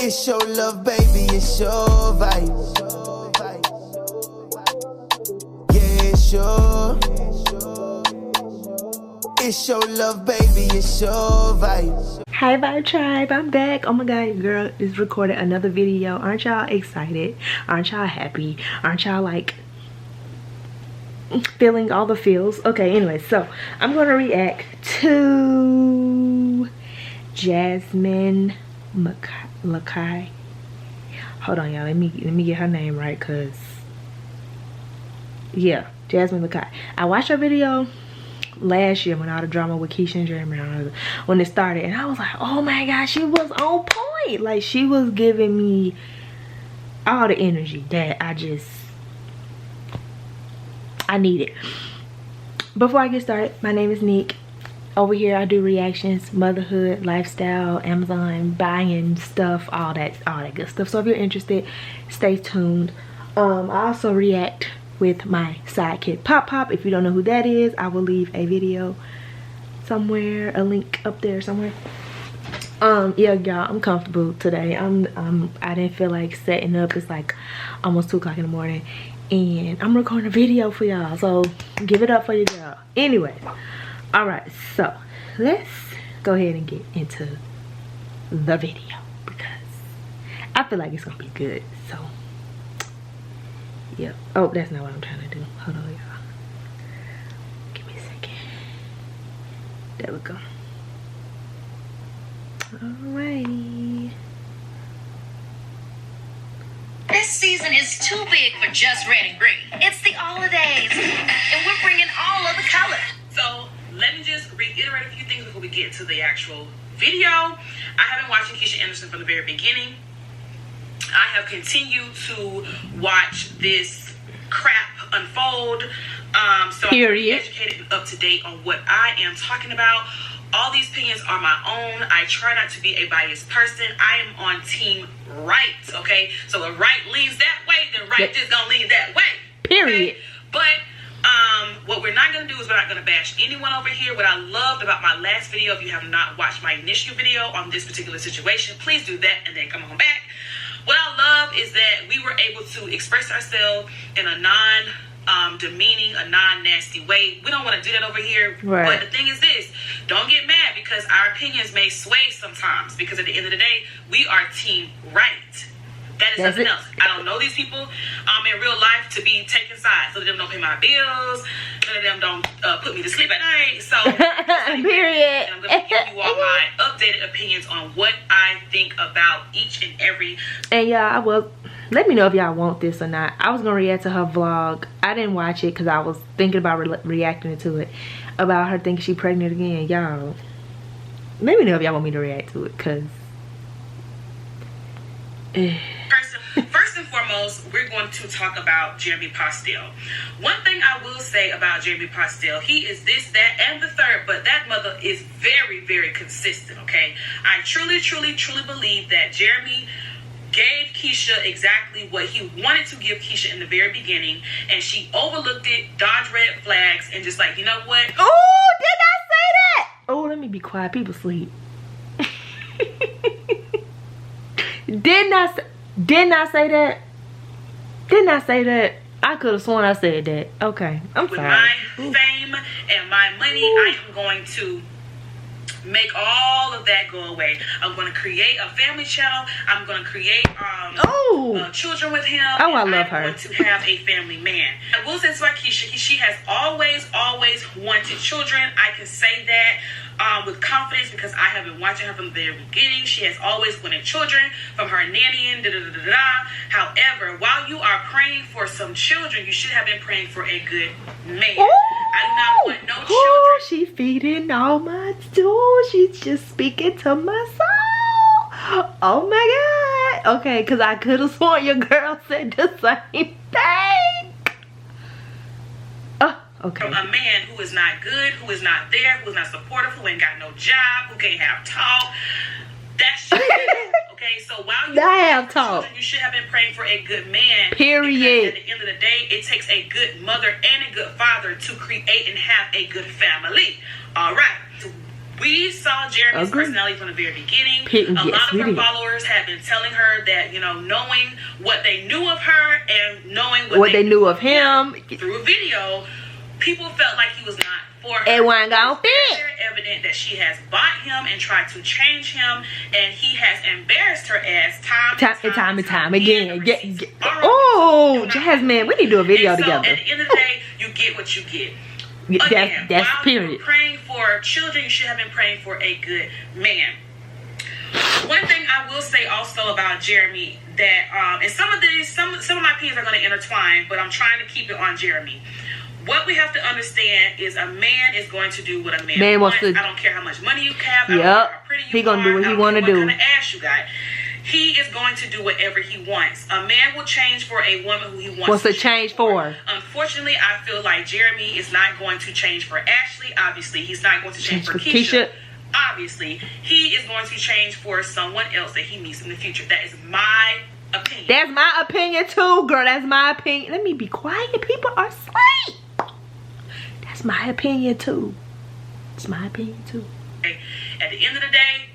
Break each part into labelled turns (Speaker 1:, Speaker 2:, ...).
Speaker 1: It's your love, baby, it's your vibe. Yeah, it's your love, baby, it's your vibe.
Speaker 2: Hi Vibe Tribe, I'm back. Oh my god, your girl is recording another video. Aren't y'all excited? Aren't y'all happy? Aren't y'all like feeling all the feels? Okay, anyway, so I'm gonna react to Jasmine Lakay. Hold on, y'all. Let me get her name right, cause yeah, Jasmine Lakay. I watched her video last year when all the drama with Keisha and Jeremy when it started, and I was like, oh my god, she was on point. Like, she was giving me all the energy that I needed. Before I get started, my name is Nick. Over here I do reactions, motherhood, lifestyle, Amazon, buying stuff, all that good stuff. So if you're interested, stay tuned. I also react with my sidekick Pop. If you don't know who that is, I will leave a video somewhere, a link up there somewhere. Yeah, y'all, I'm comfortable today. I didn't feel like setting up. It's like almost 2 o'clock in the morning, and I'm recording a video for y'all, so give it up for your girl. Anyway, all right, so let's go ahead and get into the video because I feel like it's gonna be good. So yep. Oh, that's not what I'm trying to do. Hold on, y'all. Give me a second. There we go. Alrighty.
Speaker 3: This season is too big for just red and green. It's the holidays, and we're bringing all of the color.
Speaker 4: So let me just reiterate a few things before we get to the actual video. I have been watching Keisha Anderson from the very beginning. I have continued to watch this crap unfold. So I'm pretty educated and up to date on what I am talking about. All these opinions are my own. I try not to be a biased person. I am on team right, okay? So if right leans that way, then right just gonna lean that way.
Speaker 2: Period.
Speaker 4: Okay? But what we're not gonna do is we're not gonna bash anyone over here. What I loved about my last video, if you have not watched my initial video on this particular situation, please do that and then come on back. What I love is that we were able to express ourselves in a non-demeaning, a non-nasty way. We don't want to do that over here.
Speaker 2: Right.
Speaker 4: But the thing is this, don't get mad because our opinions may sway sometimes, because at the end of the day, we are team right. That is something else. I don't know these people in real life to be taking sides. Some of them don't pay my bills. None of them don't put me to sleep at night. So,
Speaker 2: period.
Speaker 4: And I'm going to give you all my updated opinions on what I think about each and every.
Speaker 2: And y'all, well, let me know if y'all want this or not. I was going to react to her vlog. I didn't watch it because I was thinking about reacting to it. About her thinking she's pregnant again. Y'all, let me know if y'all want me to react to it, because
Speaker 4: First and foremost, we're going to talk about Jeremy Postel. One thing I will say about Jeremy Postel, he is this, that, and the third, but that mother is very, very consistent, okay? I truly, truly, truly believe that Jeremy gave Keisha exactly what he wanted to give Keisha in the very beginning, and she overlooked it, dodged red flags, and just like, you know what?
Speaker 2: Oh, did I say that? Oh, let me be quiet. People sleep. Didn't I say that? Didn't I say that? I could have sworn I said that. Okay, I'm
Speaker 4: with
Speaker 2: sorry.
Speaker 4: With my fame and my money, I am going to make all of that go away. I'm going to create a family channel. I'm going to create children with him.
Speaker 2: Oh, I love her.
Speaker 4: I'm going to have a family man. I will say this about Keisha. She has always wanted children. I can say that with confidence because I have been watching her from the very beginning. She has always wanted children from her nannying. However, while you are praying for some children, you should have been praying for a good man.
Speaker 2: Ooh.
Speaker 4: I do not want no children.
Speaker 2: She feeding all my soul. She's just speaking to my soul. Oh my god. Okay, because I could have sworn your girl said the same thing. Okay.
Speaker 4: From a man who is not good, who is not there, who is not supportive, who ain't got no job, who can't have talk. That's just okay. So while you
Speaker 2: have talk,
Speaker 4: you should have been praying for a good man.
Speaker 2: Period.
Speaker 4: At the end of the day, it takes a good mother and a good father to create and have a good family. All right. We saw Jeremy's personality from the very beginning. A lot of her followers have been telling her that, you know, knowing what they knew of her and knowing what they knew of him through a video, people felt like he was not for her.
Speaker 2: It wasn't gonna fit.
Speaker 4: It's very evident that she has bought him and tried to change him, and he has embarrassed her ass time and time again.
Speaker 2: Oh, Jasmine, we need to do a video together.
Speaker 4: At the end of the day, you get what you get. Again,
Speaker 2: that's
Speaker 4: while
Speaker 2: period.
Speaker 4: you're praying for children, you should have been praying for a good man. One thing I will say also about Jeremy that, and some of my opinions are going to intertwine, but I'm trying to keep it on Jeremy. What we have to understand is a man is going to do what a man wants. I don't care how much money you have. I don't care how pretty you are.
Speaker 2: He gonna do what he want to do.
Speaker 4: What kind of ass you got. He is going to do whatever he wants. A man will change for a woman who he wants to change for. Unfortunately, I feel like Jeremy is not going to change for Ashley. Obviously, he's not going to change for Keisha. Obviously, he is going to change for someone else that he meets in the future. That is my opinion.
Speaker 2: That's my opinion too, girl. That's my opinion. Let me be quiet. People are asleep. That's my opinion too. It's my opinion too.
Speaker 4: Okay. At the end of the day,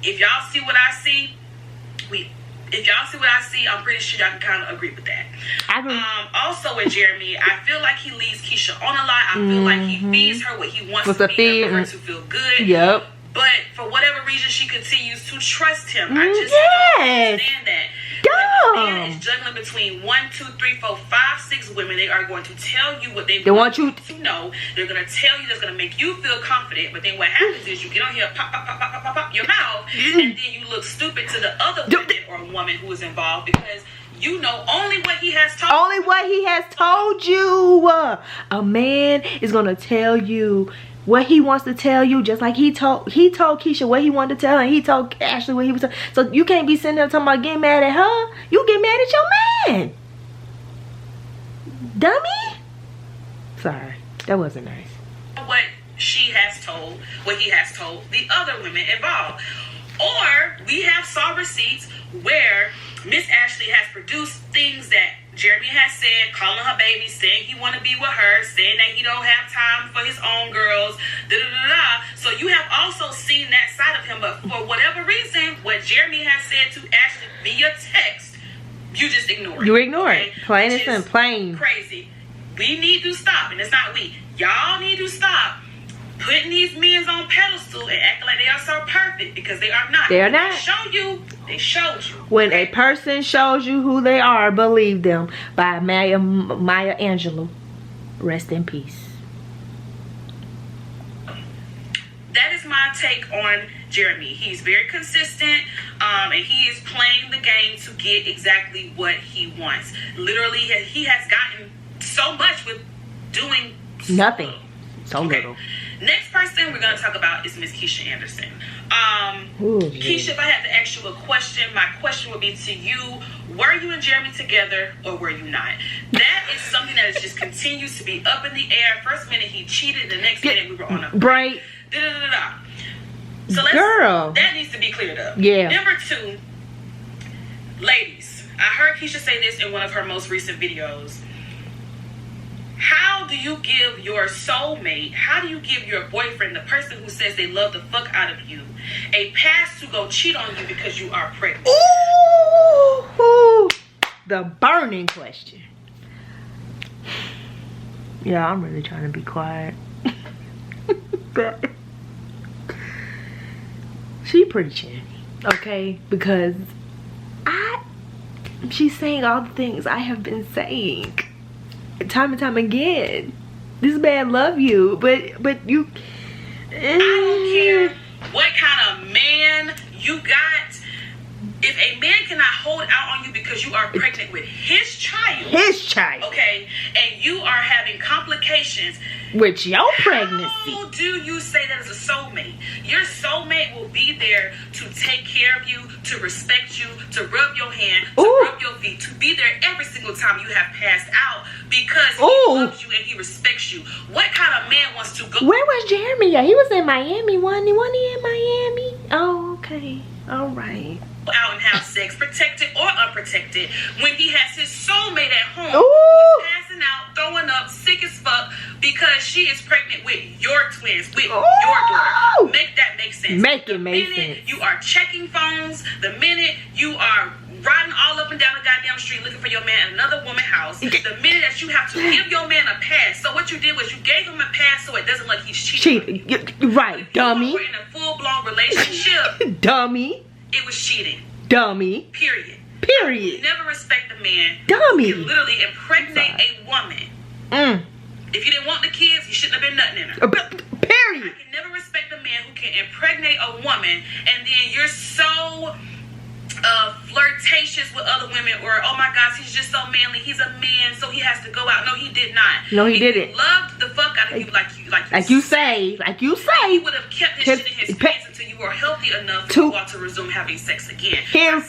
Speaker 4: if y'all see what I see, I'm pretty sure y'all can kind of agree with that. Also with Jeremy, I feel like he leaves Keisha on a lot. I feel like he feeds her what he wants to feed her to feel good.
Speaker 2: Yep.
Speaker 4: But for whatever reason, she continues to trust him. I just don't understand that. When a man is juggling between 1, 2, 3, 4, 5, 6 women, they are going to tell you what they want you to know. They're going to tell you that's going to make you feel confident. But then what happens is you get on here, pop your mouth, and then you look stupid to the other women or woman who is involved because you know only what he has told you.
Speaker 2: Only what he has told you. A man is going to tell you what he wants to tell you, just like he told Keisha what he wanted to tell her, and he told Ashley what he was telling. So you can't be sitting there talking about getting mad at her. You get mad at your man. Dummy. Sorry, that wasn't nice.
Speaker 4: What she has told, what he has told the other women involved. Or we have saw receipts where Miss Ashley has produced things that Jeremy has said, calling her baby, saying he want to be with her, saying that he don't have time for his own girls, So you have also seen that side of him, but for whatever reason, what Jeremy has said to Ashley via text, you just ignore it.
Speaker 2: You ignore it. Plain and simple. Plain.
Speaker 4: Crazy. We need to stop, and it's not we. Y'all need to stop putting these men on pedestal and acting like they are so perfect, because they are not.
Speaker 2: They are not.
Speaker 4: They show you. They showed you.
Speaker 2: When a person shows you who they are, believe them. By Maya Angelou. Rest in peace.
Speaker 4: That is my take on Jeremy. He's very consistent, and he is playing the game to get exactly what he wants. Literally, he has gotten so much with doing
Speaker 2: nothing. So little.
Speaker 4: Next person we're going to talk about is Miss Keisha Anderson. Keisha, if I had to ask you a question, my question would be to you: were you and Jeremy together, or were you not? That is something that is just continues to be up in the air. First minute he cheated, the next minute we were on a
Speaker 2: break.
Speaker 4: So that needs to be cleared up.
Speaker 2: Yeah.
Speaker 4: Number 2, ladies, I heard Keisha say this in one of her most recent videos. How do you give your soulmate, how do you give your boyfriend, the person who says they love the fuck out of you, a pass to go cheat on you because you are pregnant?
Speaker 2: Ooh, the burning question. Yeah, I'm really trying to be quiet. She preaching, okay? Because she's saying all the things I have been saying time and time again. This man love you, but you.
Speaker 4: I don't care what kind of man you got. If a man cannot hold out on you because you are pregnant with his child, okay, and you are having complications
Speaker 2: with your pregnancy,
Speaker 4: how do you say that is a soulmate? Your soulmate will be there to take care of you, to respect you, to rub your hand, to rub your feet, to be there every single time you have passed out because he loves you and he respects you. What kind of man wants to go?
Speaker 2: Where was Jeremy at? He was in Miami, wasn't he? Wasn't he in Miami? Oh, okay. All right.
Speaker 4: Out and have sex, protected or unprotected, when he has his soulmate at home who's passing out, throwing up, sick as fuck because she is pregnant with your twins, with your daughter. Make that make sense.
Speaker 2: Make it make sense.
Speaker 4: The minute you are checking phones, the minute you are riding all up and down the goddamn street looking for your man in another woman's house, the minute that you have to give your man a pass. So what you did was you gave him a pass so it doesn't look like he's cheating.
Speaker 2: Right, dummy.
Speaker 4: You were in a full-blown relationship.
Speaker 2: Dummy.
Speaker 4: It was cheating.
Speaker 2: Dummy.
Speaker 4: Period.
Speaker 2: Period.
Speaker 4: You never respect a man.
Speaker 2: Dummy.
Speaker 4: You can literally impregnate a woman. If you didn't want the kids, you shouldn't have been nutting in her.
Speaker 2: Period.
Speaker 4: I can never respect a man who can impregnate a woman and then you're so flirtatious with other women, or oh my gosh, he's just so manly, he's a man, so he has to go out. No, he did not.
Speaker 2: No, he didn't.
Speaker 4: He loved the fuck out of you, like
Speaker 2: you say.
Speaker 4: He would have kept his shit in his pants until you were healthy enough to want to resume having sex again.
Speaker 2: I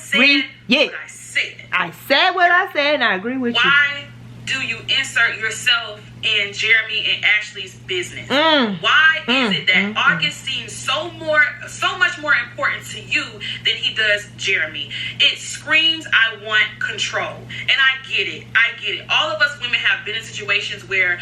Speaker 2: said what I said, and I agree with you.
Speaker 4: Why do you insert yourself in Jeremy and Ashley's business? Why is it that August seems so much more important to you than he does Jeremy? It screams, I want control. And I get it. All of us women have been in situations where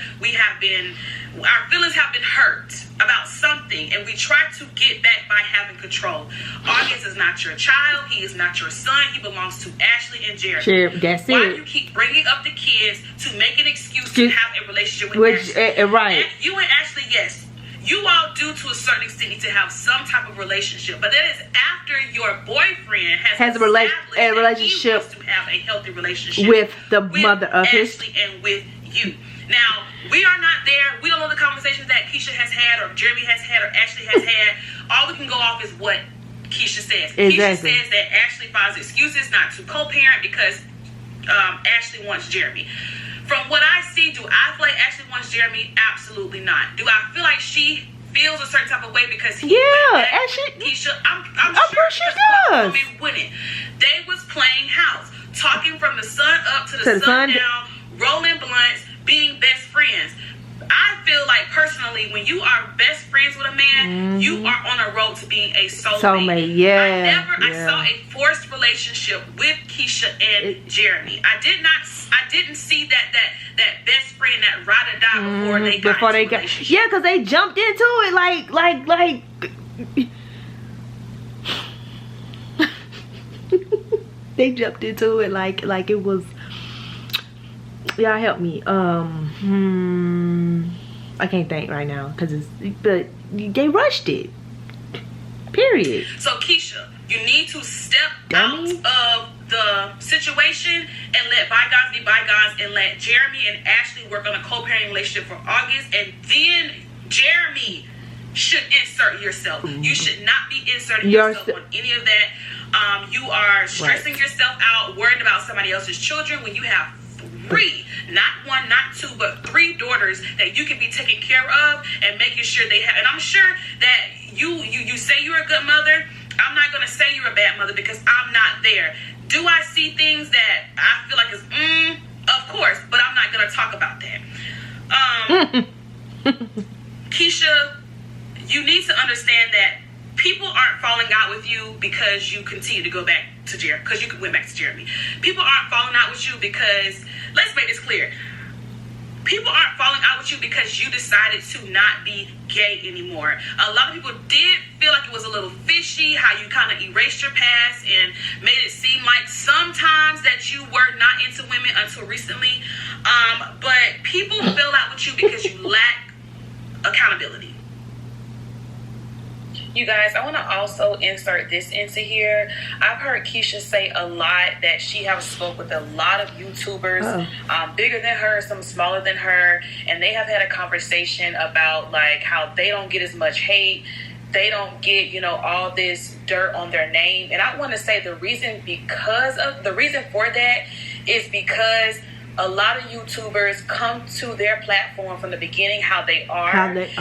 Speaker 4: our feelings have been hurt about something, and we try to get back by having control. August is not your child. He is not your son. He belongs to Ashley and Jeremy.
Speaker 2: Sure, that's
Speaker 4: Why
Speaker 2: it.
Speaker 4: do you keep bringing up the kids to make an excuse to have a relationship with Ashley?
Speaker 2: Right.
Speaker 4: And you and Ashley, yes, you all do to a certain extent need to have some type of relationship, but that is after your boyfriend has a relationship to have a healthy relationship
Speaker 2: with the mother of
Speaker 4: Ashley and with you. Now, we are not there. We don't know the conversations that Keisha has had, or Jeremy has had, or Ashley has had. All we can go off is what Keisha says.
Speaker 2: Exactly.
Speaker 4: Keisha says that Ashley finds excuses not to co-parent because Ashley wants Jeremy. From what I see, do I feel like Ashley wants Jeremy? Absolutely not. Do I feel like she feels a certain type of way because he went back?
Speaker 2: Ashley,
Speaker 4: Keisha, I'm
Speaker 2: sure she does.
Speaker 4: Women wouldn't. They was playing house, talking from the sun up to the sun down, rolling blunts, being best friends. I feel like personally, when you are best friends with a man, you are on a road to being a soulmate. I saw a forced relationship with Keisha and Jeremy. I didn't see that best friend, that ride or die before they got
Speaker 2: yeah, because they jumped into it like they jumped into it like it was. Y'all help me. I can't think right now but they rushed it. Period.
Speaker 4: So Keisha, you need to step out of the situation and let bygones be bygones, and let Jeremy and Ashley work on a co-parenting relationship for August, and then Jeremy should insert yourself. You should not be inserting yourself on any of that. You are stressing yourself out, worried about somebody else's children when you have 3, not 1, not 2, but 3 daughters that you can be taking care of and making sure they have. And I'm sure that you say you're a good mother. I'm not gonna say you're a bad mother because I'm not there. Do I see things that I feel like is of course, but I'm not gonna talk about that. Keisha, you need to understand that people aren't falling out with you because you continue to go back to Jeremy, because you went back to Jeremy. People aren't falling out with you because, let's make this clear, people aren't falling out with you because you decided to not be gay anymore. A lot of people did feel like it was a little fishy how you kind of erased your past and made it seem like sometimes that you were not into women until recently. But people fell out with you because you lack accountability. You guys, I want to also insert this into here. I've heard Keisha say a lot that she has spoke with a lot of YouTubers, bigger than her, some smaller than her, and they have had a conversation about like how they don't get as much hate. They don't get, all this dirt on their name. And I want to say the reason for that is because a lot of YouTubers come to their platform from the beginning how they are. And they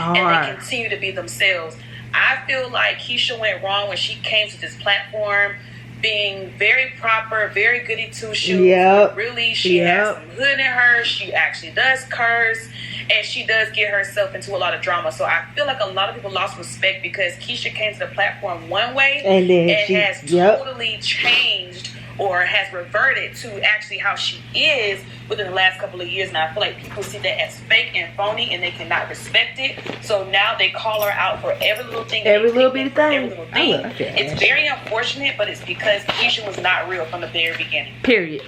Speaker 4: continue to be themselves. I feel like Keisha went wrong when she came to this platform being very proper, very goody two-shoes. But really, she has some hood in her. She actually does curse, and she does get herself into a lot of drama. So I feel like a lot of people lost respect because Keisha came to the platform one way and has totally changed or has reverted to actually how she is within the last couple of years. And I feel like people see that as fake and phony, and they cannot respect it. So now they call her out for every little thing.
Speaker 2: Every little bit of thing.
Speaker 4: Every little thing. It's very unfortunate, but it's because Keisha was not real from the very beginning.
Speaker 2: Period.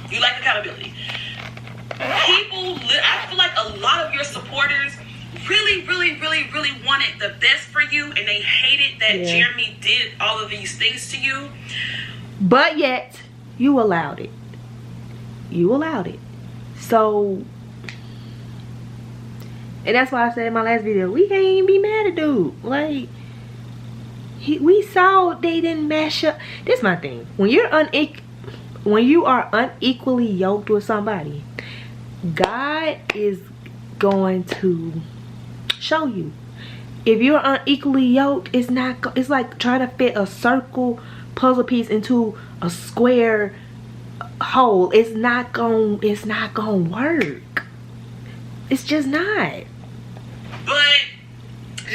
Speaker 4: You like accountability. People, I feel like a lot of your supporters really wanted the best for you, and they hated that Jeremy did all of these things to you.
Speaker 2: But yet, you allowed it. You allowed it. So, and that's why I said in my last video, we can't even be mad at dude. Like, we saw they didn't mash up. This is my thing. When you are unequally yoked with somebody, God is going to show you. If you're unequally yoked, it's like trying to fit a circle puzzle piece into a square hole. It's not gonna work. It's just not.
Speaker 4: But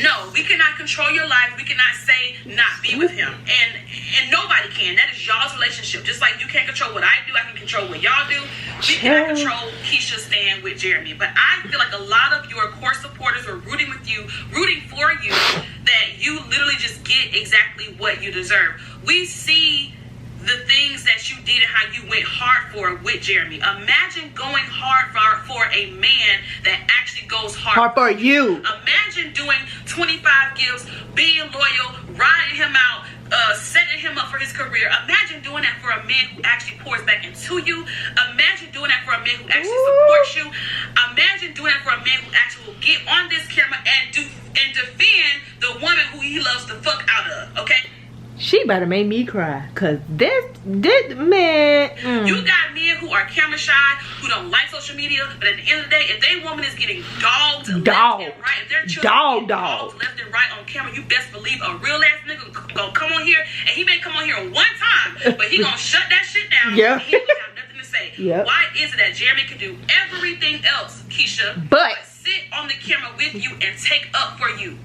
Speaker 4: no, we cannot control your life. We cannot say not be with him, and nobody can. That is y'all's relationship. Just like you can't control what I do, I can control what y'all do. We cannot control Keisha's stand with Jeremy. But I feel like a lot of your core supporters are rooting for you, that you literally just get exactly what you deserve. We see the things that you did and how you went hard for with Jeremy. Imagine going hard for a man that actually goes hard
Speaker 2: for you.
Speaker 4: Imagine doing 25 gifts, being loyal, riding him out, setting him up for his career. Imagine doing that for a man who actually pours back into you. Imagine doing that for a man who actually supports you. Imagine doing that for a man who actually will get on this camera and defend the woman who he loves the fuck out of. Okay?
Speaker 2: She better make me cry, cause this man.
Speaker 4: You got men who are camera shy, who don't like social media, but at the end of the day, if they woman is getting dogged left and right, if their children getting dogged left and right on camera, you best believe a real ass nigga gonna come on here, and he may come on here one time, but he gonna shut that shit down.
Speaker 2: Yeah.
Speaker 4: And he ain't gonna have nothing to say.
Speaker 2: Yep.
Speaker 4: Why is it that Jeremy can do everything else, Keisha,
Speaker 2: but
Speaker 4: sit on the camera with you and take up for you?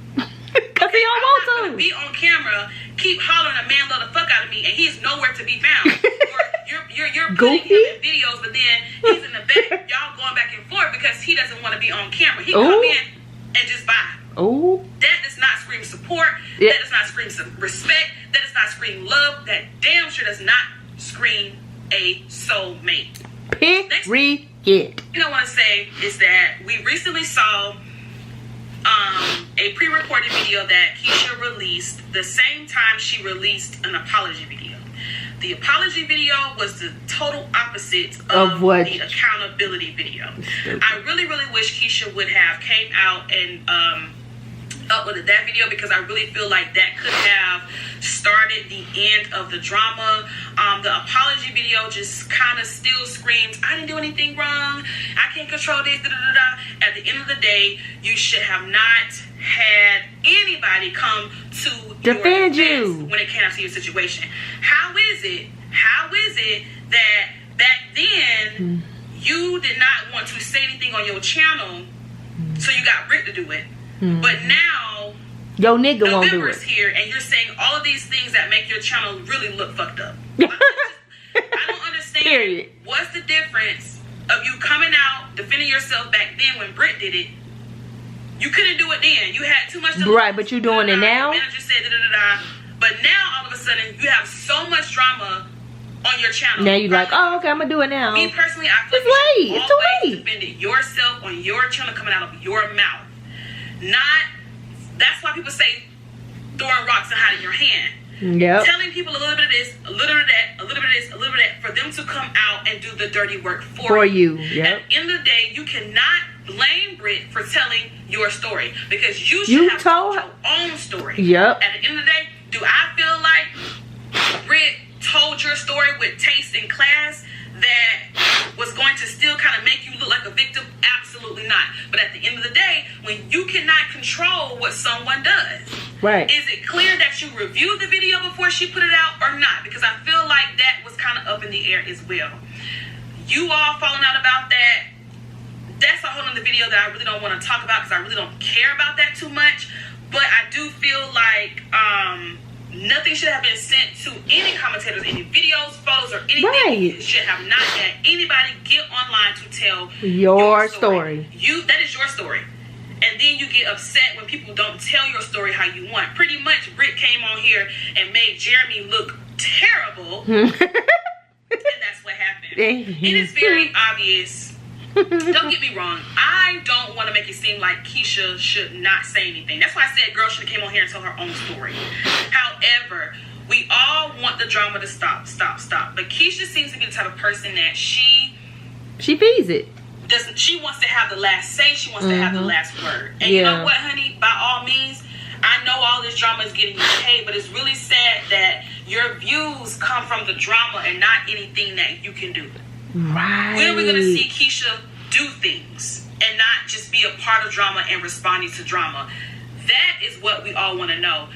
Speaker 2: Cause he don't want to
Speaker 4: be on camera, keep hollering a man love the fuck out of me, and he's nowhere to be found. Or you're putting him in videos, but then he's in the back, y'all going back and forth because he doesn't want to be on camera. He come in and just buy.
Speaker 2: Oh,
Speaker 4: that does not scream support. That does not scream some respect. That does not scream love. That damn sure does not scream a soulmate.
Speaker 2: Period.
Speaker 4: Thing I want to say is that we recently saw a pre-recorded video that Keisha released the same time she released an apology video. The apology video was the total opposite of what the accountability video. I really wish Keisha would have came out and uploaded that video, because I really feel like that could have started the end of the drama. The apology video just kind of still screams, I didn't do anything wrong, I can't control this, da, da, da, da. At the end of the day, you should have not had anybody come to defend you when it came out to your situation. How is it that back then you did not want to say anything on your channel, so you got Rick to do it? But now
Speaker 2: your nigga won't do
Speaker 4: November's
Speaker 2: it.
Speaker 4: Here, and you're saying all of these things that make your channel really look fucked up. I don't understand.
Speaker 2: Period.
Speaker 4: What's the difference of you coming out defending yourself back then when Britt did it? You couldn't do it then. You had too much to lose.
Speaker 2: Right, but you doing it now?
Speaker 4: The manager said da-da-da-da. But now all of a sudden you have so much drama on your channel.
Speaker 2: Now you like, oh, okay, I'm gonna do it now.
Speaker 4: Me personally, I feel
Speaker 2: it's
Speaker 4: like
Speaker 2: late. It's too late.
Speaker 4: Defended yourself on your channel coming out of your mouth. That's why people say throwing rocks and hiding your hand.
Speaker 2: Yep.
Speaker 4: Telling people a little bit of this, a little bit of that, a little bit of this, a little bit of that, for them to come out and do the dirty work for you. Yep. At the end of the day, you cannot blame Britt for telling your story, because you should have told your own story.
Speaker 2: Yep.
Speaker 4: At the end of the day, do I feel like Britt told your story with taste and class that was going to still kind of make you look like a victim? Absolutely not. But at the end of the day, when you cannot control what someone does,
Speaker 2: right,
Speaker 4: is it clear that you reviewed the video before she put it out or not? Because I feel like that was kind of up in the air as well. You all falling out about that, that's a whole other video that I really don't want to talk about, because I really don't care about that too much. But I do feel like Nothing should have been sent to any commentators, any videos, photos, or anything.
Speaker 2: Right.
Speaker 4: You should have not had anybody get online to tell
Speaker 2: your story.
Speaker 4: That is your story. And then you get upset when people don't tell your story how you want. Pretty much, Britt came on here and made Jeremy look terrible. And that's what happened. It is very obvious. Don't get me wrong. I don't want to make it seem like Keisha should not say anything. That's why I said girl should have came on here and told her own story. However, we all want the drama to stop. But Keisha seems to be the type of person that she
Speaker 2: feeds it.
Speaker 4: She wants to have the last say. She wants to have the last word. And you know what, honey? By all means, I know all this drama is getting you paid, but it's really sad that your views come from the drama and not anything that you can do.
Speaker 2: Right.
Speaker 4: When are we going to see Keisha do things and not just be a part of drama and responding to drama? That is what we all want to know.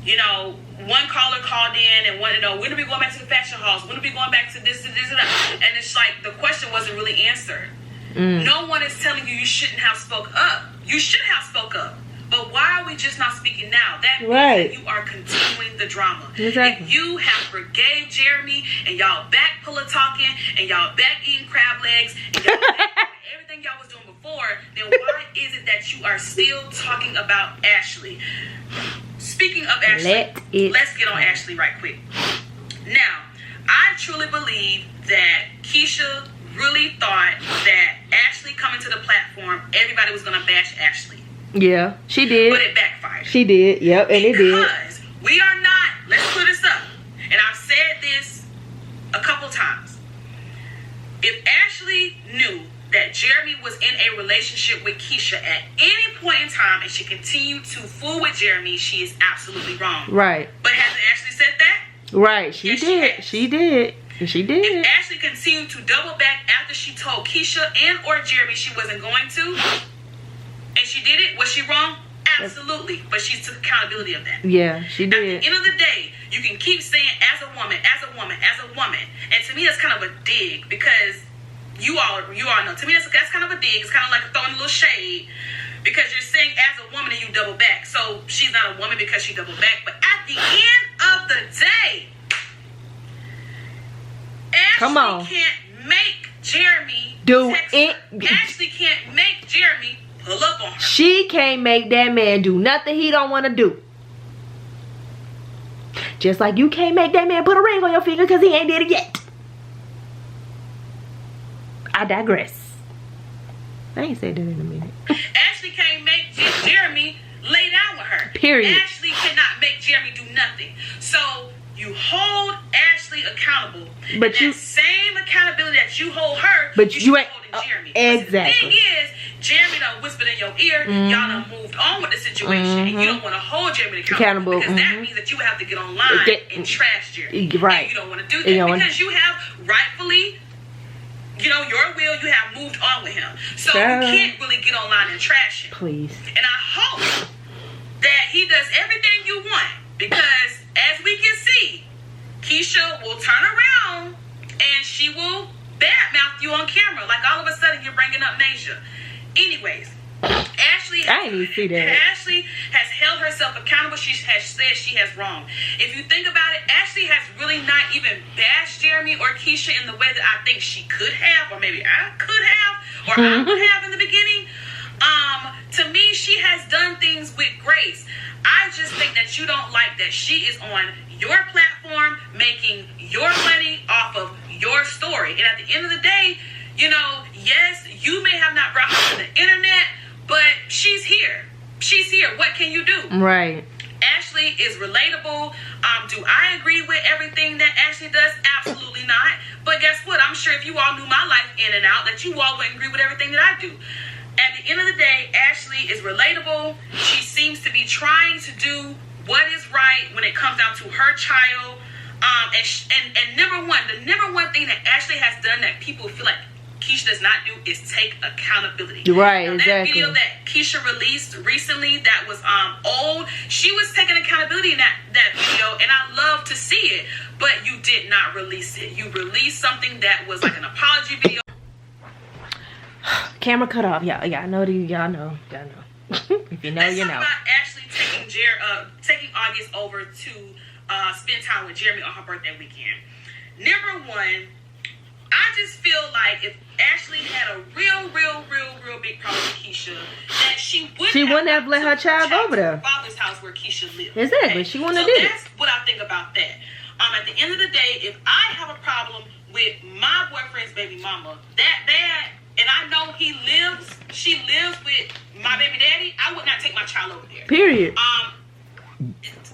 Speaker 4: You know, one caller called in and wanted to know, when are we going back to the fashion halls? When are we going back to this and that? And it's like the question wasn't really answered. No one is telling you shouldn't have spoke up. You should have spoke up. But why are we just not speaking now? That means that you are continuing the drama.
Speaker 2: Exactly.
Speaker 4: If you have forgave Jeremy and y'all back pillow talking and y'all back eating crab legs and y'all back doing everything y'all was doing before, then why is it that you are still talking about Ashley? Speaking of Ashley, let's get on Ashley right quick. Now, I truly believe that Keisha really thought that Ashley coming to the platform, everybody was going to bash Ashley.
Speaker 2: Yeah, she did.
Speaker 4: But it backfired.
Speaker 2: She did, yep, and it did.
Speaker 4: Because we are not, let's clear this up. And I've said this a couple times. If Ashley knew that Jeremy was in a relationship with Keisha at any point in time and she continued to fool with Jeremy, she is absolutely wrong.
Speaker 2: Right.
Speaker 4: But hasn't Ashley said that?
Speaker 2: Right, she did. She did. She did.
Speaker 4: If Ashley continued to double back after she told Keisha and or Jeremy she wasn't going to, and she did it, was she wrong? Absolutely. But she took accountability of that.
Speaker 2: Yeah, she did.
Speaker 4: At the end of the day, you can keep saying as a woman, as a woman, as a woman. And to me, that's kind of a dig because you all know. To me, that's kind of a dig. It's kind of like throwing a little shade because you're saying as a woman and you double back. So she's not a woman because she doubled back. But at the end of the day, Ashley can't make Jeremy
Speaker 2: do
Speaker 4: text
Speaker 2: it.
Speaker 4: her. Ashley can't make Jeremy pull up on her.
Speaker 2: She can't make that man do nothing he don't want to do. Just like you can't make that man put a ring on your finger because he ain't did it yet. I digress. I ain't said that in a minute.
Speaker 4: Ashley can't make Jeremy lay down with her.
Speaker 2: Period.
Speaker 4: Ashley cannot make Jeremy do nothing. So you hold Ashley accountable.
Speaker 2: But
Speaker 4: that same accountability that you hold her,
Speaker 2: but you
Speaker 4: ain't holding Jeremy.
Speaker 2: Exactly.
Speaker 4: The thing is, Jeremy done whispered in your ear. Y'all done moved on with the situation, and you don't want to hold Jeremy accountable because that means that you have to get online and trash Jeremy.
Speaker 2: Right.
Speaker 4: And you don't want to do that because you have rightfully, your will. You have moved on with him, so you can't really get online and trash him.
Speaker 2: Please.
Speaker 4: And I hope that he does everything you want because, as we can see, Keisha will turn around and she will badmouth you on camera. Like all of a sudden you're bringing up Nasia. Anyways, Ashley has held herself accountable. She has said she has wrong. If you think about it, Ashley has really not even bashed Jeremy or Keisha in the way that I think she could have, or maybe I could have, or I would have in the beginning. To me, she has done things with grace. I just think that you don't like that she is on your platform making your money off of your story. And at the end of the day, yes, you may have not brought her to the internet, but she's here. She's here. What can you do?
Speaker 2: Right.
Speaker 4: Ashley is relatable. Do I agree with everything that Ashley does? Absolutely not. But guess what? I'm sure if you all knew my life in and out, that you all would agree with everything that I do. At the end of the day, Ashley is relatable. She seems to be trying to do what is right when it comes down to her child. And the number one thing that Ashley has done that people feel like Keisha does not do is take accountability.
Speaker 2: Right,
Speaker 4: now,
Speaker 2: exactly.
Speaker 4: That video that Keisha released recently that was old, she was taking accountability in that video, and I love to see it, but you did not release it. You released something that was like an apology video.
Speaker 2: Camera cut off. Y'all know. If you know,
Speaker 4: Let's
Speaker 2: you
Speaker 4: talk
Speaker 2: know.
Speaker 4: about Ashley taking August over to spend time with Jeremy on her birthday weekend. Number one, I just feel like if Ashley had a real big problem with Keisha, that she wouldn't have
Speaker 2: let her child go over there.
Speaker 4: Her father's house where Keisha lived.
Speaker 2: Exactly, she wouldn't have did it.
Speaker 4: That's what I think about that. At the end of the day, if I have a problem with my boyfriend's baby mama that bad, and I know she lives with my baby daddy, I would not take my child over there.
Speaker 2: Period.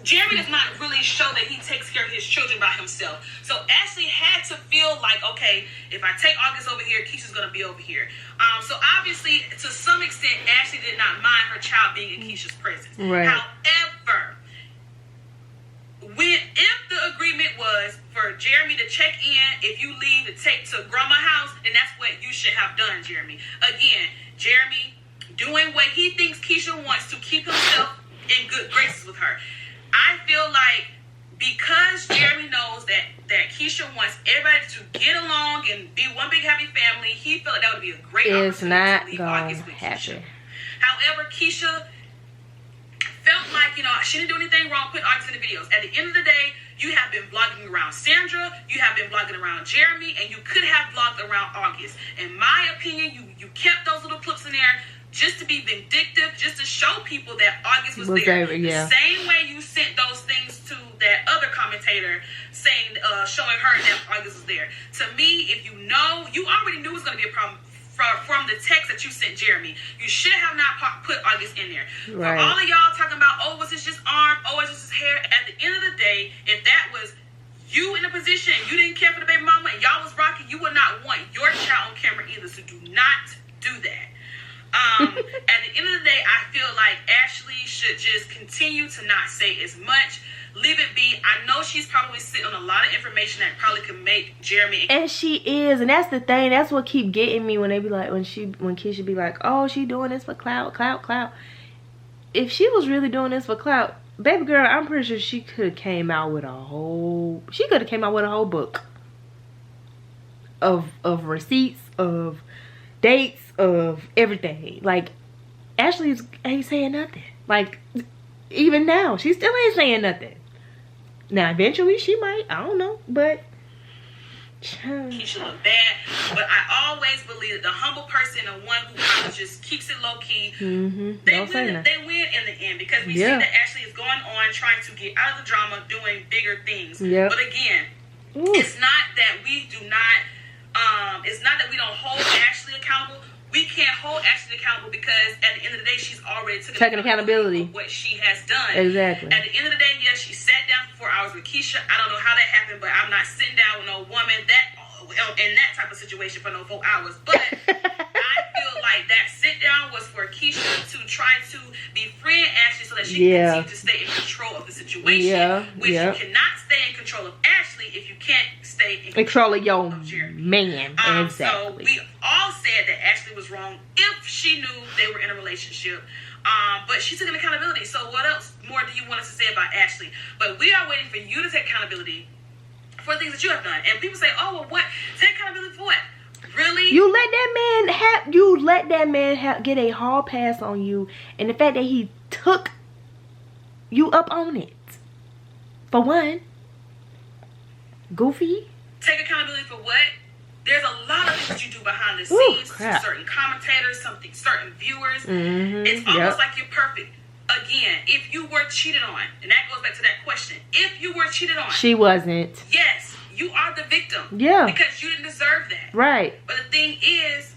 Speaker 4: Jeremy does not really show that he takes care of his children by himself. So Ashley had to feel like, okay, if I take August over here, Keisha's going to be over here. So obviously, to some extent, Ashley did not mind her child being in Keisha's presence.
Speaker 2: Right.
Speaker 4: However, if the agreement was for Jeremy to check in, if you leave to take to grandma's house, then that's what you should have done, Jeremy. Again, Jeremy doing what he thinks Keisha wants to keep himself in good graces with her. I feel like because Jeremy knows that Keisha wants everybody to get along and be one big happy family, he felt like that would be a great opportunity
Speaker 2: it's not
Speaker 4: to leave
Speaker 2: gonna
Speaker 4: August with
Speaker 2: happen.
Speaker 4: Keisha. However, Keisha felt like, she didn't do anything wrong putting August in the videos. At the end of the day, you have been vlogging around Sandra, you have been vlogging around Jeremy, and you could have vlogged around August. In my opinion, you kept those little clips in there just to be vindictive, just to show people that August was there.
Speaker 2: Yeah.
Speaker 4: The same way you sent those things to that other commentator saying, showing her that August was there. To me, if you already knew it was going to be a problem from the text that you sent Jeremy. You should have not put August in there.
Speaker 2: Right.
Speaker 4: For all of y'all talking about, oh, was it just arm? Oh, was it just his hair? At the end of the day, if that was you in a position, you didn't care for the baby mama, and y'all was rocking, you would not want your child on camera either. So do not do that. At the end of the day, I feel like Ashley should just continue to not say as much. Leave it be. I know she's probably sitting on a lot of information that probably could make Jeremy.
Speaker 2: And she is, and that's the thing. That's what keep getting me when they be like, when Keisha be like, oh, she doing this for clout. If she was really doing this for clout, baby girl, I'm pretty sure she could have came out with a whole book of receipts, of dates, of everything. Like, Ashley ain't saying nothing. Like, even now, she still ain't saying nothing. Now, eventually, she might. I don't know, but
Speaker 4: Keisha look bad, but I always believe that the humble person, the one who kind of just keeps it low key, they win in the end, because we see that Ashley is going on trying to get out of the drama, doing bigger things.
Speaker 2: Yep.
Speaker 4: But again, it's not that we do not. It's not that we don't hold Ashley accountable. We can't hold Ashley accountable because at the end of the day, she's already taken accountability for what she has done.
Speaker 2: Exactly.
Speaker 4: At the end of the day, yes, she sat down for 4 hours with Keisha. I don't know how that happened, but I'm not sitting down with no woman in that type of situation for no 4 hours. But I feel like that sit down was for Keisha to try to befriend Ashley so that she can continue to stay in control of the situation. You cannot stay in control of Ashley if you can't stay in control of your
Speaker 2: man. Exactly.
Speaker 4: So we all said that Ashley was wrong if she knew they were in a relationship. But she took an accountability. So what else more do you want us to say about Ashley? But we are waiting for you to take accountability for things that you have done. And people say, oh, well, what? Take accountability for what? Really?
Speaker 2: You let that man get a hall pass on you, and the fact that he took you up on it. For one, goofy.
Speaker 4: Take accountability for what? There's a lot of things that you do behind the scenes to certain commentators, certain viewers. It's almost like you're perfect. Again, if you were cheated on, and that goes back to that question. If you were cheated on.
Speaker 2: She wasn't.
Speaker 4: Yes, you are the victim.
Speaker 2: Yeah.
Speaker 4: Because you didn't deserve that.
Speaker 2: Right.
Speaker 4: But the thing is,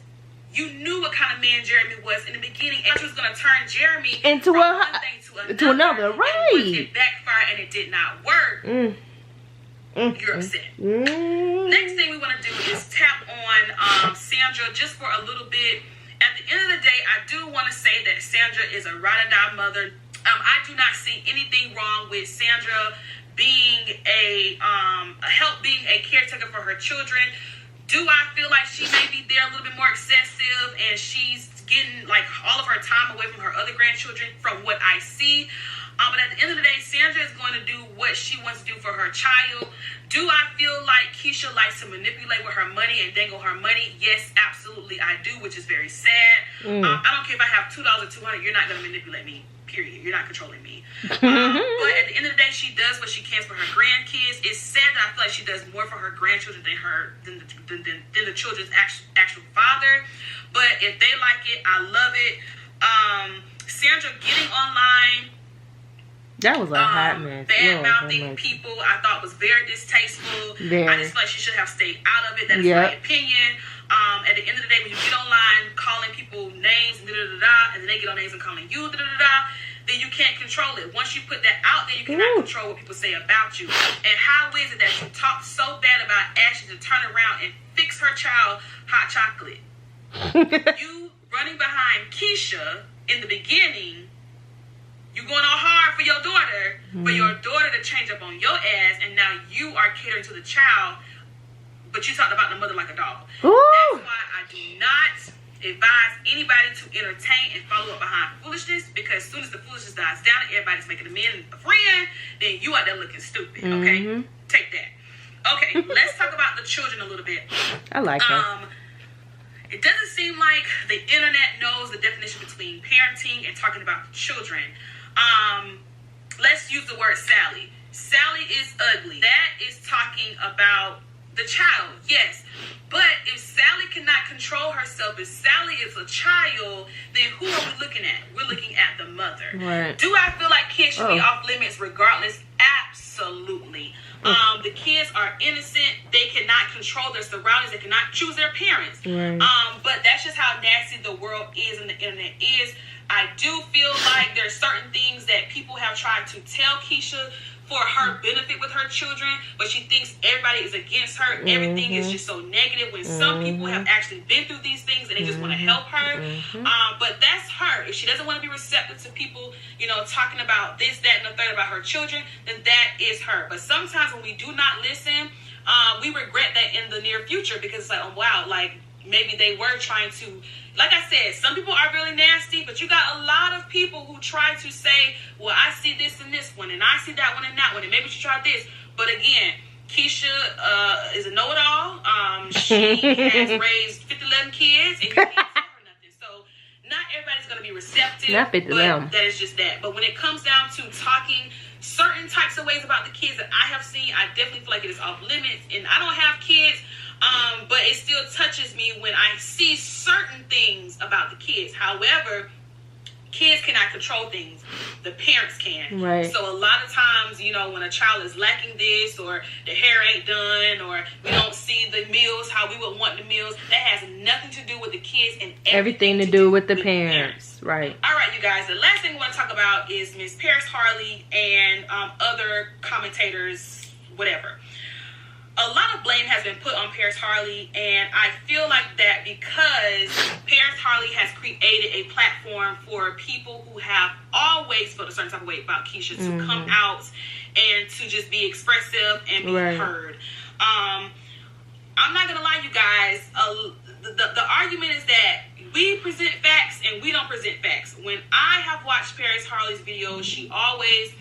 Speaker 4: you knew what kind of man Jeremy was in the beginning. And she was going to turn Jeremy
Speaker 2: into
Speaker 4: one thing to another.
Speaker 2: Right.
Speaker 4: And it backfired and it did not work. You're upset. Next thing we want to do is tap on Sandra just for a little bit. At the end of the day, I do want to say that Sandra is a ride-or-die mother. I do not see anything wrong with Sandra being being a caretaker for her children. Do I feel like she may be there a little bit more excessive and she's getting like all of her time away from her other grandchildren from what I see? But at the end of the day, Sandra is going to do what she wants to do for her child. Do I feel like Keisha likes to manipulate with her money and dangle her money? Yes, absolutely I do, which is very sad. I don't care if I have $2 or $200, you're not going to manipulate me. period. You're not controlling me. But at the end of the day, she does what she can for her grandkids. It's sad that I feel like she does more for her grandchildren than the children's actual father. But if they like it, I love it. Sandra getting online,
Speaker 2: that was a hot mess.
Speaker 4: Bad mouthing people, I thought was very distasteful. I just feel like she should have stayed out of it. That is my opinion. At the end of the day, when you get online calling people names and and then they get on names and calling you then you can't control it. Once you put that out there, you cannot control what people say about you. And how is it that you talk so bad about Ashley to turn around and fix her child hot chocolate? You running behind Keisha in the beginning, you going all hard for your daughter, for your daughter to change up on your ass, and now you are catering to the child, but you talked about the mother like a dog. That's why I do not advise anybody to entertain and follow up behind foolishness, because as soon as the foolishness dies down and everybody's making a man a friend, then you out there looking stupid, okay? Take that. Okay, let's talk about the children a little bit.
Speaker 2: I like that.
Speaker 4: It doesn't seem like the internet knows the definition between parenting and talking about the children. Let's use the word Sally. Sally is ugly. That is talking about the child, yes. But if Sally cannot control herself, if Sally is a child, then who are we looking at? We're looking at the mother.
Speaker 2: Right.
Speaker 4: Do I feel like kids should be off limits regardless? Absolutely. The kids are innocent. They cannot control their surroundings. They cannot choose their parents.
Speaker 2: Right.
Speaker 4: But that's just how nasty the world is and the internet is. I do feel like there's certain things that people have tried to tell Keisha for her benefit with her children, but she thinks everybody is against her. Everything is just so negative, when some people have actually been through these things and they just want to help her. But that's her. If she doesn't want to be receptive to people, talking about this, that, and the third about her children, then that is her. But sometimes when we do not listen, we regret that in the near future, because it's like, oh wow, like maybe they were trying to, like I said, some people are really nasty, but you got a lot of people who try to say, well, I see this in this one, and I see that one and that one, and maybe you try this. But again, Keisha is a know-it-all. She has raised 11 kids, and you can't tell her nothing. So not everybody's going to be receptive.
Speaker 2: Not 51.
Speaker 4: But that is just that. But when it comes down to talking certain types of ways about the kids that I have seen, I definitely feel like it is off limits. And I don't have kids, but it still touches me when I see certain things about the kids. However, kids cannot control things. The parents can.
Speaker 2: Right.
Speaker 4: So a lot of times, when a child is lacking this, or the hair ain't done, or we don't see the meals how we would want the meals, that has nothing to do with the kids and
Speaker 2: everything to do with the parents. Right.
Speaker 4: All right, you guys. The last thing we want to talk about is Miss Paris Harley and other commentators, whatever. A lot of blame has been put on Paris Harley, and I feel like that because Paris Harley has created a platform for people who have always felt a certain type of way about Keisha to come out and to just be expressive and be heard. I'm not going to lie, you guys. The argument is that we present facts and we don't present facts. When I have watched Paris Harley's videos, she always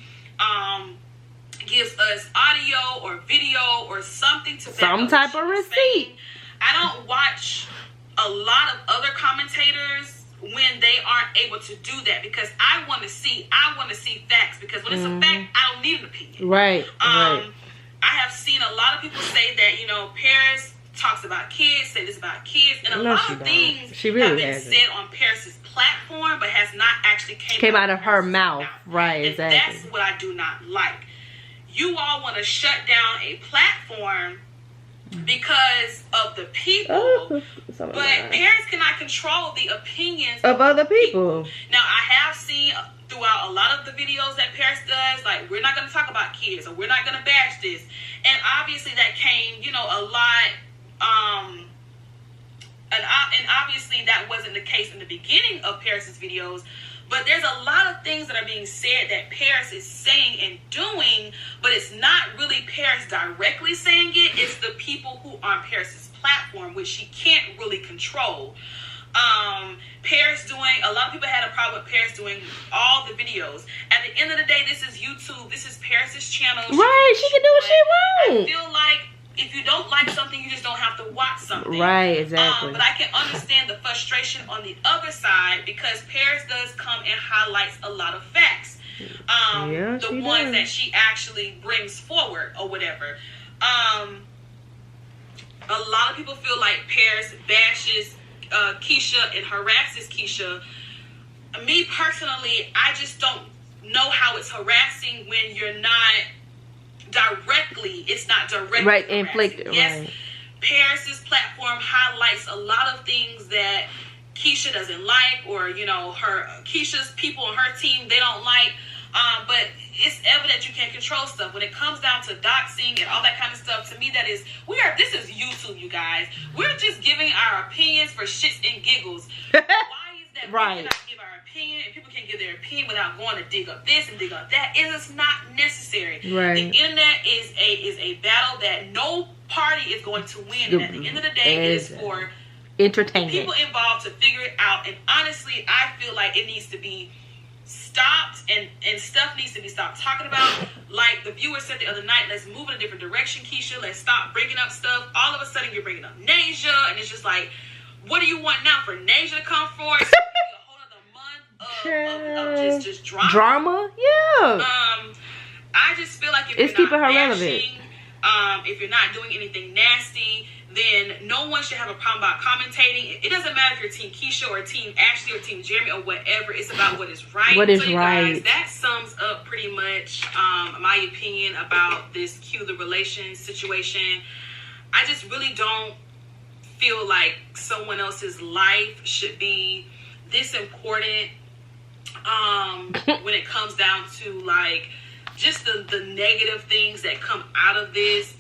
Speaker 4: gives us audio or video or something to
Speaker 2: some type of receipt.
Speaker 4: I don't watch a lot of other commentators when they aren't able to do that, because I want to see facts, because when it's a fact, I don't need an opinion.
Speaker 2: Right.
Speaker 4: I have seen a lot of people say that, Paris talks about kids, say this about kids, and a lot of things have been said on Paris's platform, but has not actually came out of her mouth.
Speaker 2: Right,
Speaker 4: and
Speaker 2: exactly.
Speaker 4: That's what I do not like. You all want to shut down a platform because of the people, but parents cannot control the opinions
Speaker 2: of other people.
Speaker 4: Now, I have seen throughout a lot of the videos that Paris does, like, we're not going to talk about kids, or we're not going to bash this. And obviously that came, a lot, and obviously that wasn't the case in the beginning of Paris's videos. But there's a lot of things that are being said that Paris is saying and doing, but it's not really Paris directly saying it. It's the people who are on Paris's platform, which she can't really control. Paris doing, a lot of people had a problem with Paris doing all the videos. At the end of the day, this is YouTube. This is Paris's channel.
Speaker 2: Right, she can do what she wants.
Speaker 4: I feel like if you don't like something, you just don't have to watch something.
Speaker 2: Right, exactly.
Speaker 4: But I can understand the frustration on the other side because Paris does come and highlights a lot of facts. The ones that she actually brings forward or whatever. A lot of people feel like Paris bashes Keisha and harasses Keisha. Me personally, I just don't know how it's harassing when you're not directly, it's not directly
Speaker 2: right,
Speaker 4: harassing.
Speaker 2: inflicted.
Speaker 4: Yes,
Speaker 2: right.
Speaker 4: Paris's platform highlights a lot of things that Keisha doesn't like, or Keisha's people on her team they don't like. But it's evident you can't control stuff when it comes down to doxing and all that kind of stuff. To me, this is YouTube, you guys. We're just giving our opinions for shits and giggles. Why is that
Speaker 2: right.
Speaker 4: we cannot give our opinion and people can't give their opinion without going to dig up this and dig up that? It is not necessary.
Speaker 2: Right.
Speaker 4: The internet is a battle that no party is going to win. And at the end of the day, it is for
Speaker 2: entertainment.
Speaker 4: People involved to figure it out. And honestly, I feel like it needs to be stopped and stuff needs to be stopped talking about. Like the viewer said the other night, let's move in a different direction, Keisha. Let's stop bringing up stuff. All of a sudden, you're bringing up Nasia, and it's just like, what do you want now for Nasia to come forward? So a whole other month of just drama.
Speaker 2: Drama, yeah.
Speaker 4: I just feel like if
Speaker 2: it's
Speaker 4: you're
Speaker 2: keeping
Speaker 4: not
Speaker 2: her
Speaker 4: bashing,
Speaker 2: relevant.
Speaker 4: If you're not doing anything nasty, then no one should have a problem about commentating. It doesn't matter if you're Team Keisha or Team Ashley or Team Jeremy or whatever. It's about what is right.
Speaker 2: What is
Speaker 4: so you
Speaker 2: right.
Speaker 4: guys, that sums up pretty much my opinion about this Cue the Relations situation. I just really don't feel like someone else's life should be this important when it comes down to like just the negative things that come out of this.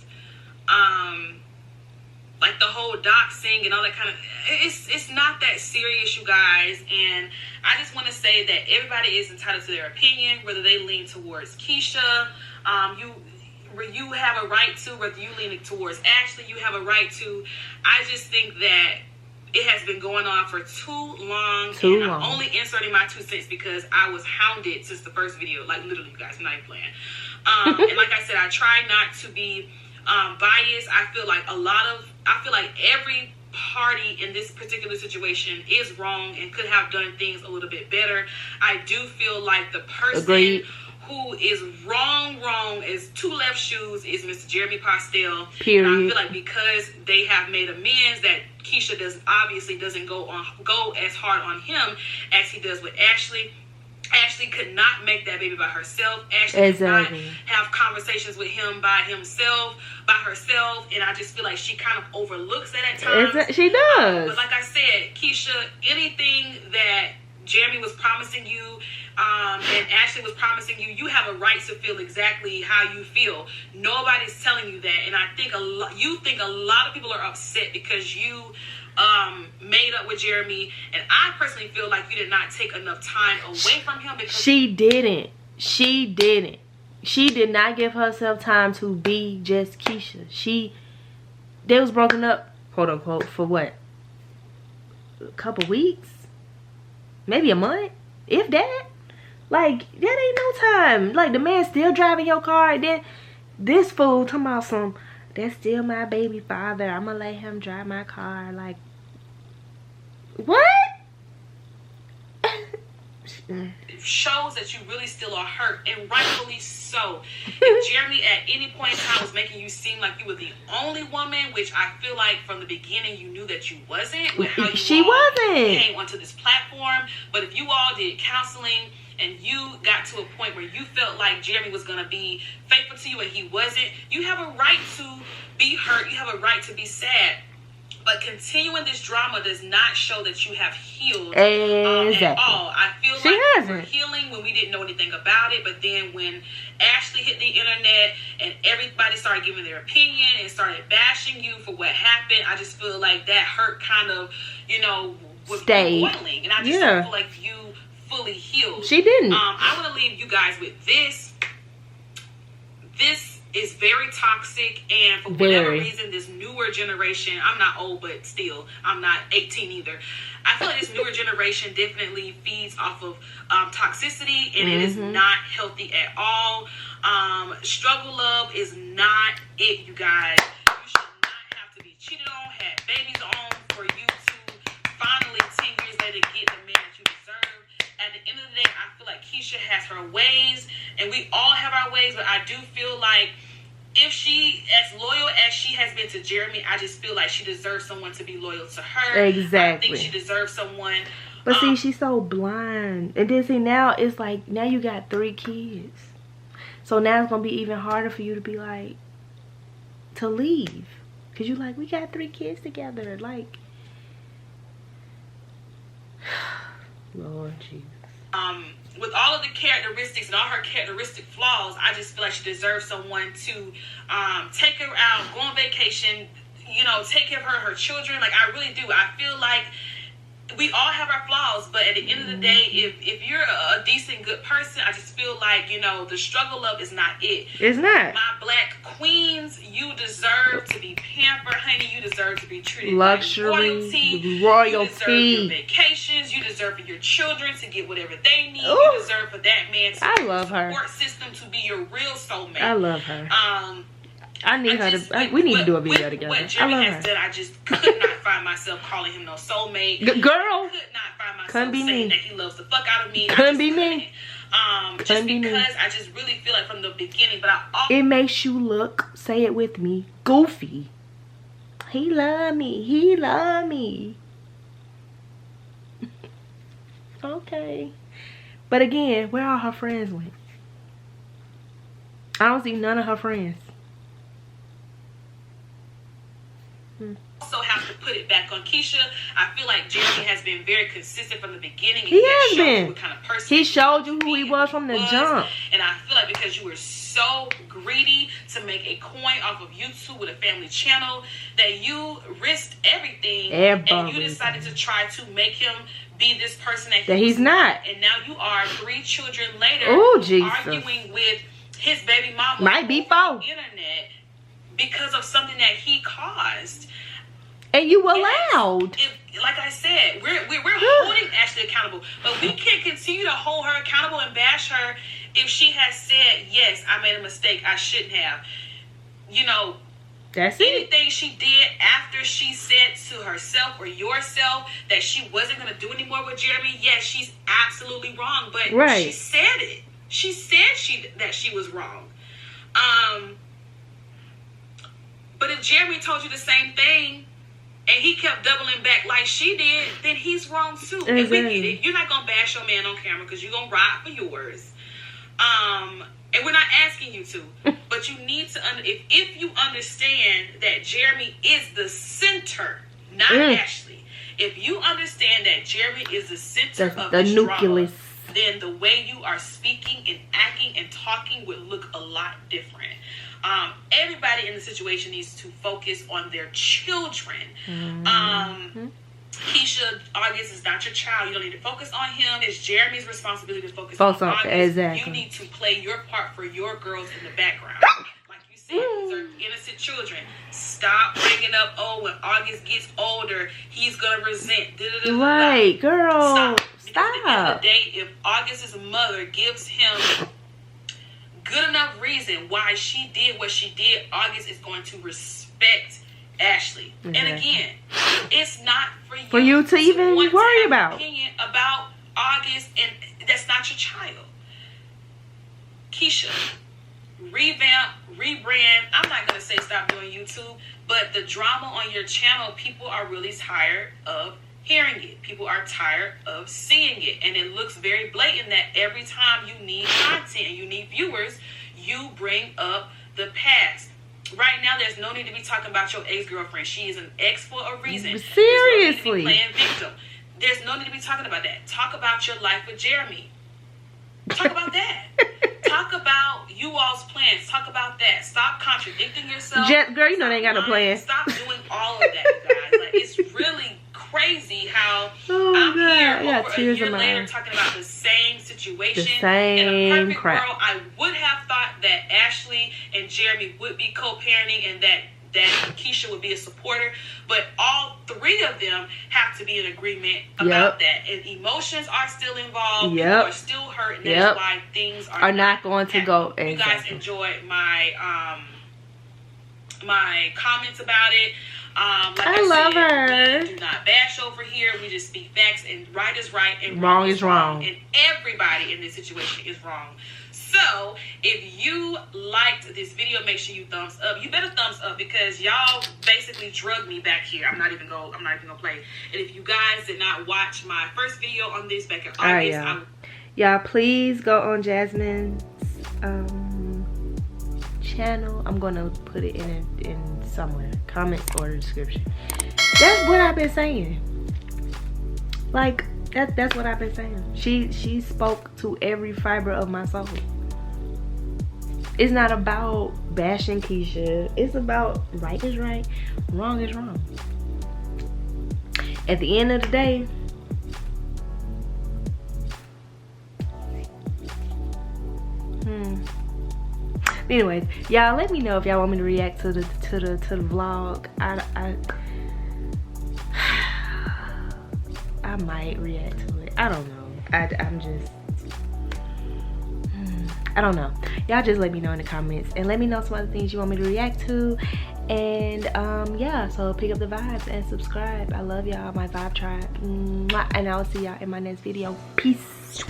Speaker 4: Like the whole doxing and all that kind of, it's not that serious, you guys. And I just want to say that everybody is entitled to their opinion, whether they lean towards Keisha, you have a right to, whether you lean towards Ashley, you have a right to. I just think that it has been going on for too long. I'm only inserting my 2 cents because I was hounded since the first video. Like literally, you guys, I'm not even playing. And like I said, I try not to be biased. I feel like every party in this particular situation is wrong and could have done things a little bit better. I do feel like the person who is wrong as two left shoes is Mr. Jeremy Postel.
Speaker 2: Period.
Speaker 4: And I feel like because they have made amends that Keisha doesn't go as hard on him as he does with Ashley. Ashley could not make that baby by herself. Ashley could not have conversations with him by herself. And I just feel like she kind of overlooks that at times.
Speaker 2: She does.
Speaker 4: But like I said, Keisha, anything that Jeremy was promising you and Ashley was promising you, you have a right to feel exactly how you feel. Nobody's telling you that. And I think a lot of people are upset because you made up with Jeremy, and I personally feel like you did not take enough time away from him because
Speaker 2: she didn't. She did not give herself time to be just Keisha. They was broken up, quote unquote, for what? A couple weeks? Maybe a month? If that? Like, that ain't no time. Like, the man still driving your car, and then this fool talking about some, that's still my baby father, I'm gonna let him drive my car. Like, what?
Speaker 4: It shows that you really still are hurt, and rightfully so. If Jeremy at any point in time was making you seem like you were the only woman, which I feel like from the beginning you knew that you wasn't, with how you came onto this platform. But if you all did counseling and you got to a point where you felt like Jeremy was going to be faithful to you and he wasn't, you have a right to be hurt. You have a right to be sad. But continuing this drama does not show that you have healed at all. I feel like we're healing when we didn't know anything about it. But then when Ashley hit the internet and everybody started giving their opinion and started bashing you for what happened, I just feel like that hurt kind of, was boiling. And I just don't feel like you fully healed.
Speaker 2: She didn't.
Speaker 4: I want to leave you guys with this. This is very toxic, and for whatever reason, this newer generation, I'm not old, but still, I'm not 18 either. I feel like this newer generation definitely feeds off of toxicity, and it is not healthy at all. Struggle love is not it, you guys. You should not have to be cheated on, had Keisha has her ways, and we all have our ways, but I do feel like if she, as loyal as she has been to Jeremy, I just feel like she deserves someone to be loyal to her.
Speaker 2: Exactly.
Speaker 4: I think she deserves someone.
Speaker 2: But see, she's so blind. And then see, now it's like, now you got 3 kids. So now it's going to be even harder for you to be like, to leave. Because you're like, we got 3 kids together. Like, Lord Jesus.
Speaker 4: With all of the characteristics and all her characteristic flaws, I just feel like she deserves someone to take her out, go on vacation, you know, take care of her children. Like, I really do. I feel like we all have our flaws, but at the end of the day, if you're a decent, good person, I just feel like, you know, the struggle of is not it.
Speaker 2: It's not.
Speaker 4: My black queens, you deserve to be pampered, honey. You deserve to be treated
Speaker 2: luxury,
Speaker 4: like royalty.
Speaker 2: You
Speaker 4: deserve your vacations. You deserve for your children to get whatever they need.
Speaker 2: Ooh.
Speaker 4: You deserve for that man to
Speaker 2: I love her
Speaker 4: support system to be your real soulmate.
Speaker 2: I love her. I need her to. We need to do a video together.
Speaker 4: What Jeremy
Speaker 2: I love
Speaker 4: has
Speaker 2: her.
Speaker 4: done, I just could not find myself calling him no soulmate.
Speaker 2: Girl,
Speaker 4: Could not find myself
Speaker 2: couldn't be
Speaker 4: saying
Speaker 2: me.
Speaker 4: that he loves the fuck out of me.
Speaker 2: Couldn't be me.
Speaker 4: Just because I just really feel like from the beginning, but
Speaker 2: it makes you look, say it with me, goofy. He love me. He love me. Okay. But again, where all her friends went? I don't see none of her friends.
Speaker 4: also have to put it back on Keisha. I feel like Jeremy has been very consistent from the beginning.
Speaker 2: He has
Speaker 4: shown
Speaker 2: been.
Speaker 4: What kind of person
Speaker 2: he showed you who he was from the jump.
Speaker 4: And I feel like because you were so greedy to make a coin off of YouTube with a family channel, that you risked everything. And you decided to try to make him be this person that
Speaker 2: he's not.
Speaker 4: And now you are 3 children later arguing with his baby mama.
Speaker 2: Might be 4.
Speaker 4: On the internet because of something that he caused.
Speaker 2: And you allowed.
Speaker 4: Like I said, we're holding Ashley accountable, but we can't continue to hold her accountable and bash her if she has said, yes, I made a mistake, I shouldn't have. You know,
Speaker 2: that's
Speaker 4: anything she did after she said to herself or yourself that she wasn't going to do anymore with Jeremy, yes, she's absolutely wrong, but she said it. She said that she was wrong. But if Jeremy told you the same thing, and he kept doubling back like she did, then he's wrong too.
Speaker 2: Exactly.
Speaker 4: And we get it. You're not going to bash your man on camera because you're going to ride for yours. And we're not asking you to. But you need to, if you understand that Jeremy is the center, not Ashley. If you understand that Jeremy is the center of the nucleus, drama, then the way you are speaking and acting and talking would look a lot different. Everybody in the situation needs to focus on their children. Keisha, August is not your child. You don't need to focus on him. It's Jeremy's responsibility to focus on August.
Speaker 2: Exactly.
Speaker 4: You need to play your part for your girls in the background. Like you said, these are innocent children. Stop bringing up, oh, when August gets older, he's going to resent.
Speaker 2: Right, girl.
Speaker 4: Stop. Because at the end of the day, if August's mother gives him good enough reason why she did what she did, August is going to respect Ashley. And again, it's not for you
Speaker 2: to even worry about.
Speaker 4: Opinion about August, and that's not your child. Keisha, revamp, rebrand. I'm not going to say stop doing YouTube, but the drama on your channel, people are really tired of hearing it. People are tired of seeing it, and it looks very blatant that every time you need content and you need viewers, you bring up the past. Right now, there's no need to be talking about your ex-girlfriend. She is an ex for a reason.
Speaker 2: Seriously.
Speaker 4: There's no need to be playing victim. There's no need to be talking about that. Talk about your life with Jeremy. Talk about that. Talk about you all's plans. Talk about that. Stop contradicting yourself.
Speaker 2: Girl, you know they ain't got no plan.
Speaker 4: Stop doing all of that, you guys. Like, it's really crazy how I'm here over a year later talking about the same situation.
Speaker 2: The same
Speaker 4: in a perfect
Speaker 2: crap.
Speaker 4: world, I would have thought that Ashley and Jeremy would be co-parenting and that Keisha would be a supporter, but all 3 of them have to be in agreement about that. And emotions are still involved. People are still hurt, and that's why things are
Speaker 2: not going to go.
Speaker 4: You guys enjoyed my my comments about it. Like
Speaker 2: I love
Speaker 4: said,
Speaker 2: her.
Speaker 4: We do not bash over here. We just speak facts, and right is right and
Speaker 2: Wrong is wrong.
Speaker 4: And everybody in this situation is wrong. So if you liked this video, make sure you thumbs up. You better thumbs up, because y'all basically drug me back here. I'm not even gonna play. And if you guys did not watch my first video on this back in August,
Speaker 2: y'all please go on Jasmine's channel. I'm gonna put it in somewhere, comments or the description. That's what I've been saying. Like that's what I've been saying. She spoke to every fiber of my soul. It's not about bashing Keisha. It's about right is right, wrong is wrong. At the end of the day, anyways, y'all let me know if y'all want me to react to the vlog. I might react to it. I don't know. I'm just I don't know. Y'all just let me know in the comments, and let me know some other things you want me to react to. And yeah, so pick up the vibes and subscribe. I love y'all, my vibe tribe. And I will see y'all in my next video. Peace.